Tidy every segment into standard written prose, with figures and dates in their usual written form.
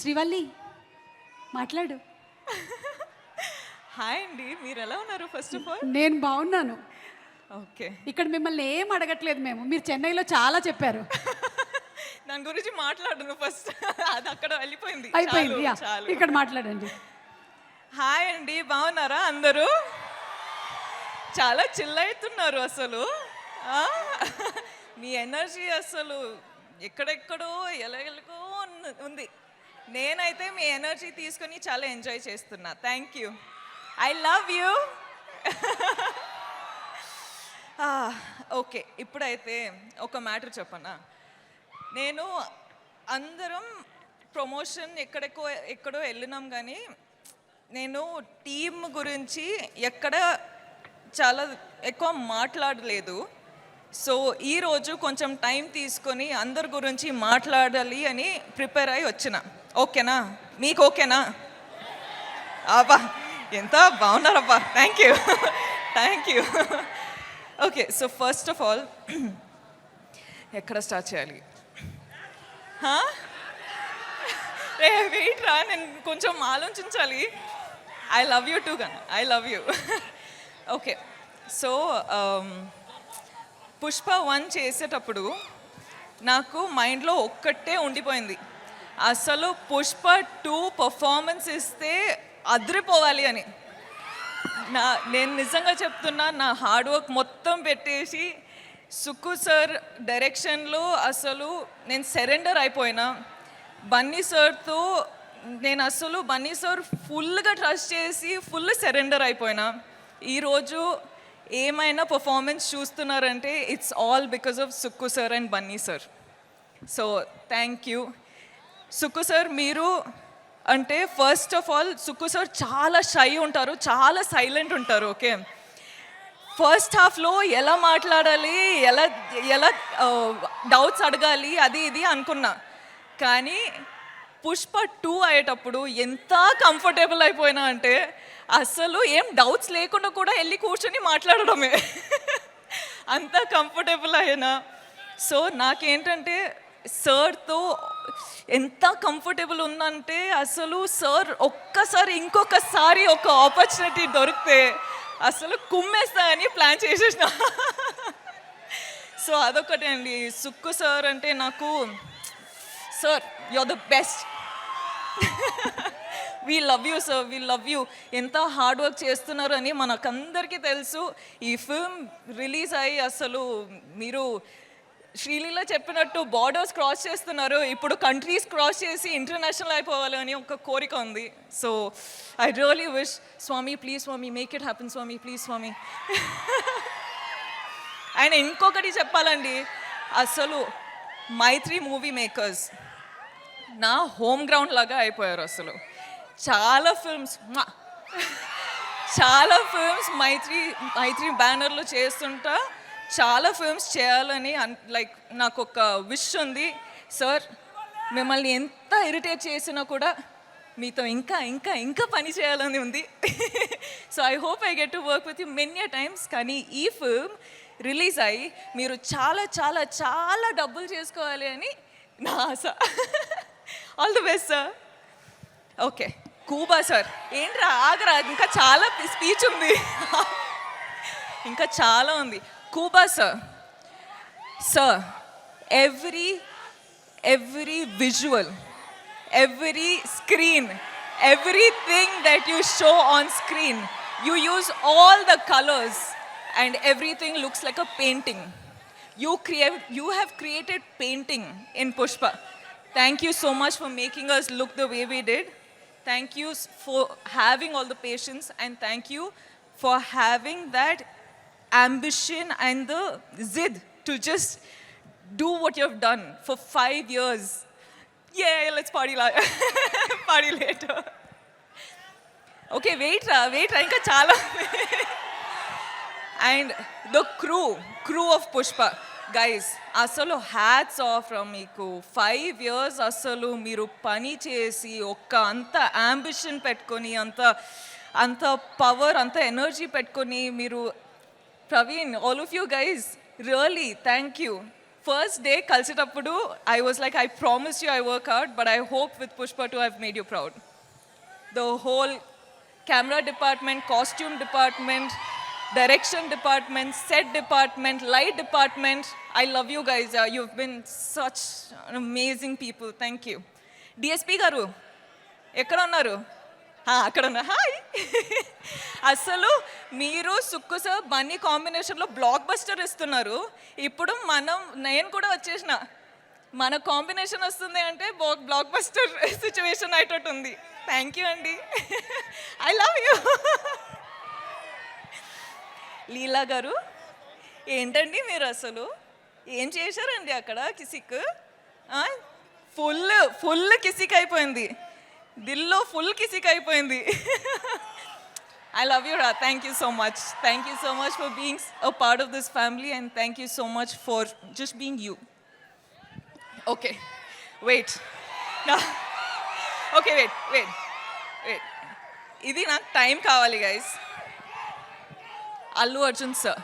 శ్రీవల్లి మాట్లాడు. హాయ్ అండి, మీరు ఎలా ఉన్నారు? ఫస్ట్ ఆఫ్ ఆల్ నేను బాగున్నాను. ఓకే, ఇక్కడ మిమ్మల్ని ఏం అడగట్లేదు మేము. మీరు చెన్నైలో చాలా చెప్పారు. దాని గురించి మాట్లాడను ఫస్ట్. అది అక్కడ వెళ్ళిపోయింది. అయిపోయింది. యా, చాలు. ఇక్కడ మాట్లాడండి. హాయ్ అండి, బాగున్నారా అందరూ? చాలా చిల్ అవుతున్నారు అసలు. ఆ? మీ ఎనర్జీ అసలు ఎక్కడెక్కడో ఎలాగెలగో ఉంది. నేనైతే మీ ఎనర్జీ తీసుకొని చాలా ఎంజాయ్ చేస్తున్నా. Thank you, I love you. Okay, ఇప్పుడైతే ఒక మ్యాటర్ చెప్పనా. నేను అందరం ప్రమోషన్ ఎక్కడో వెళ్ళినాం, కానీ నేను టీమ్ గురించి ఎక్కడ చాలా ఎక్కువ మాట్లాడలేదు. సో ఈరోజు కొంచెం టైం తీసుకొని అందరి గురించి మాట్లాడాలి అని ప్రిపేర్ అయ్యి వచ్చిన. ఓకేనా? మీకు ఓకేనా? అబ్బా, ఎంత బాగున్నారబ్బా. Thank you, thank you. Okay, so first of all ఎక్కడ స్టార్ట్ చేయాలి? వెయిట్ రా, నేను కొంచెం ఆలోచించాలి. ఐ లవ్ యూ టూ గన్, I love you. Okay, so Pushpa 1 చేసేటప్పుడు నాకు మైండ్లో ఒక్కటే ఉండిపోయింది, అసలు పుష్ప 2 పర్ఫార్మెన్స్ ఇస్తే అదిరిపోవాలి అని. నేను నిజంగా చెప్తున్నా, నా హార్డ్ వర్క్ మొత్తం పెట్టేసి సుక్కు సార్ డైరెక్షన్లో అసలు నేను సరెండర్ అయిపోయినా. బన్నీ సార్తో నేను అసలు బన్నీ సార్ ఫుల్గా ట్రస్ట్ చేసి ఫుల్ సరెండర్ అయిపోయినా. ఈరోజు ఏమైనా పర్ఫార్మెన్స్ చూస్తున్నారంటే it's all because of Sukku sir and Bunny sir. So thank you Sukku sir. మీరు అంటే first of all Sukku sir చాలా షై ఉంటారు, చాలా సైలెంట్ ఉంటారు. ఓకే, ఫస్ట్ హాఫ్లో ఎలా మాట్లాడాలి, ఎలా ఎలా డౌట్స్ అడగాలి అది ఇది అనుకున్నా. కానీ పుష్ప 2 అయ్యేటప్పుడు ఎంత కంఫర్టబుల్ అయిపోయినా అంటే అసలు ఏం డౌట్స్ లేకుండా కూడా వెళ్ళి కూర్చొని మాట్లాడడమే. అంత కంఫర్టబుల్ అయినా. సో నాకేంటంటే సార్తో ఎంత కంఫర్టబుల్ ఉందంటే అసలు సార్ ఒక్కసారి ఇంకొకసారి ఒక ఆపర్చునిటీ దొరికితే అసలు కుమ్మేస్తా అని ప్లాన్ చేసేసిన. సో అదొకటే అండి. సుక్కు సార్ అంటే నాకు, sir you are the best. We love you sir, we love you. ఎంత హార్డ్ వర్క్ చేస్తున్నారు అని మనకందరికీ తెలుసు. ఈ ఫిల్మ్ రిలీజ్ అయ్యి అసలు మీరు శ్రీలీల చెప్పినట్టు బార్డర్స్ క్రాస్ చేస్తున్నారు. ఇప్పుడు కంట్రీస్ క్రాస్ చేసి ఇంటర్నేషనల్ అయిపోవాలి అని ఒక కోరిక ఉంది. So I really wish, Swami please Swami make it happen, Swami please Swami. ఆయన ఇంకొకటి చెప్పాలండి, అసలు మైత్రి మూవీ మేకర్స్ నా హోమ్ గ్రౌండ్ లాగా అయిపోయారు. అసలు చాలా ఫిల్మ్స్ మైత్రి బ్యానర్లో చేస్తుంటా. చాలా ఫిల్మ్స్ చేయాలని లైక్ నాకు ఒక విష్ ఉంది. సార్ మిమ్మల్ని ఎంత ఇరిటేట్ చేసినా కూడా మీతో ఇంకా ఇంకా ఇంకా పని చేయాలని ఉంది. So I hope I get to work with you many times. కానీ ఈ ఫిల్మ్ రిలీజ్ అయ్యి మీరు చాలా చాలా చాలా డబ్బులు చేసుకోవాలి అని నా ఆశ. All the best sir. Okay, Kuba sir. ఏంట్రా ఆగరా, ఇంకా చాలా స్పీచ్ ఉంది, ఇంకా చాలా ఉంది. Kuba sir, sir every visual, every screen, everything that you show on screen, you use all the colors and everything looks like a painting. You have created painting in Pushpa. Thank you so much for making us look the way we did. Thank you for having all the patience, and thank you for having that ambition and the zid to just do what you have done for 5 years. Yeah, let's party party later. Okay, wait ra, ఇంకా చాలా. And the crew of Pushpa guys, అసలు hats off from మీకు. 5 years అసలు మీరు పని చేసి ఒక్క అంత అంబిషన్ పెట్టుకొని అంత పవర్ అంత ఎనర్జీ పెట్టుకొని మీరు, Praveen, all of you guys really thank you first day కలిసేటప్పుడు I was like I promise you I work out but I hope with Pushpa two I've made you proud the whole camera department costume department direction department, set department, light department. I love you guys. You've been such amazing people. Thank you. DSP garu ekkada unnaru? అక్కడ ఉన్నా hi. అసలు మీరు Sukku sir Bunny కాంబినేషన్లో block buster ఇస్తున్నారు. ఇప్పుడు నేను కూడా వచ్చేసిన మన కాంబినేషన్ వస్తుంది అంటే బ్లాక్ బస్టర్ సిచ్యువేషన్ అయ్యేటట్టు ఉంది. థ్యాంక్ యూ అండి. I love you. Leela garu ఏంటండి మీరు అసలు ఏం చేశారండి అక్కడ కిసిక్ ఫుల్ కిసిక్ అయిపోయింది దిల్లో ఫుల్ కిసిక్ అయిపోయింది. ఐ లవ్ యూ రా. Thank you so much. Thank you so much for being a part of this family and thank you so much for just being you. Okay wait okay wait wait wait ఇది నాకు time కావాలి guys. Allu Arjun sir.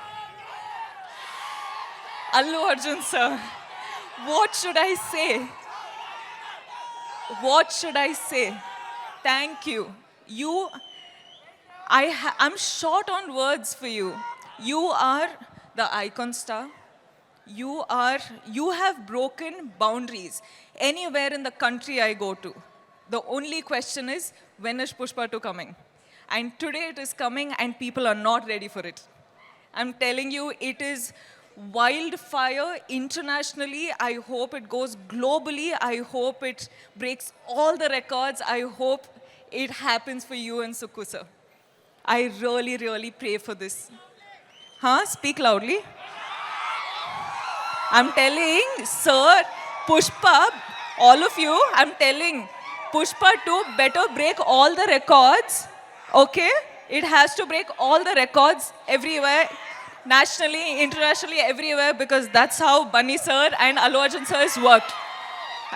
Allu Arjun sir. What should I say? What should I say? Thank you. I'm short on words for you. You are the icon star. You have broken boundaries. Anywhere in the country I go to, the only question is, when is Pushpa 2 coming? And today it is coming and people are not ready for it. I'm telling you, it is wildfire internationally. I hope it goes globally. I hope it breaks all the records. I hope it happens for you and Sukku sir. I really, really pray for this. Speak loudly. I'm telling, sir, Pushpa, all of you, I'm telling, Pushpa 2 better break all the records. Okay, it has to break all the records everywhere, nationally, internationally, everywhere, because that's how Bunny sir and Allu Arjun sir has worked.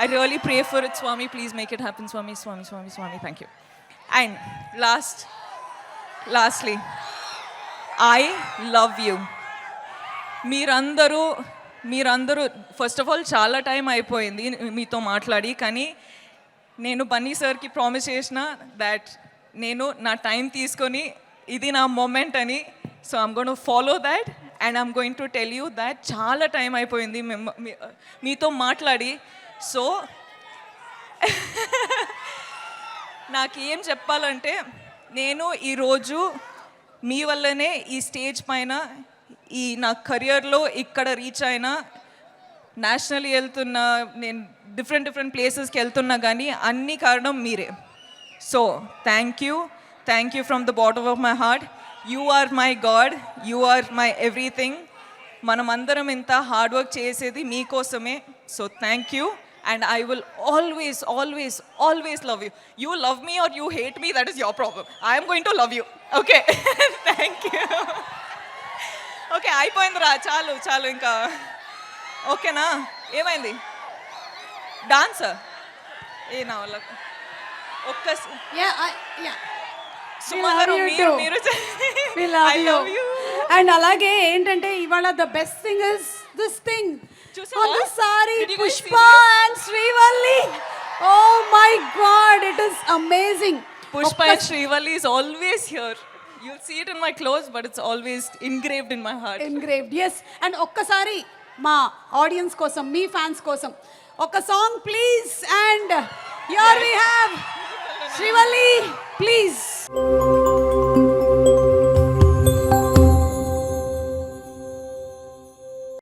I really pray for it, Swami. Please make it happen, Swami, Swami, Swami, Swami. Thank you. And lastly, I love you. మీరందరూ first of all చాలా time అయిపోయింది మీతో మాట్లాడి, కానీ నేను బన్నీ సార్కి promise చేసిన that నేను నా టైం తీసుకొని ఇది నా మూమెంట్ అని. So I'm going to follow that and I'm going to tell you that చాలా టైం అయిపోయింది మీతో మాట్లాడి. సో నాకు ఏం చెప్పాలంటే, నేను ఈరోజు మీ వల్లనే ఈ స్టేజ్ పైన ఈ నా కెరియర్లో ఇక్కడ రీచ్ అయినా, నేషనల్లీ వెళ్తున్నా, నేను డిఫరెంట్ ప్లేసెస్కి వెళ్తున్నా, కానీ అన్ని కారణం మీరే. So, thank you from the bottom of my heart. You are my God, you are my everything. Manamandaram inta hard work chesedi meekosame. So, thank you and I will always love you. You love me or you hate me, that is your problem. I am going to love you. Okay. Thank you. Okay, అయిపోయిందిరా, చాలు ఇంకా. ఓకేనా? ఏమైంది? Dance ఏ నా వల్ల and అలాగే ఏంటంటే ఇవాళ the best thing is this thing on the sorry Pushpa and Srivalli. Oh my God, it is amazing. Pushpa and Srivalli is always here. You'll see it in my clothes, but it's always engraved in my heart. Engraved, yes. And ఒక్కసారి మా audience కోసం, మీ fans కోసం ఒక song please. And here we have Srivalli.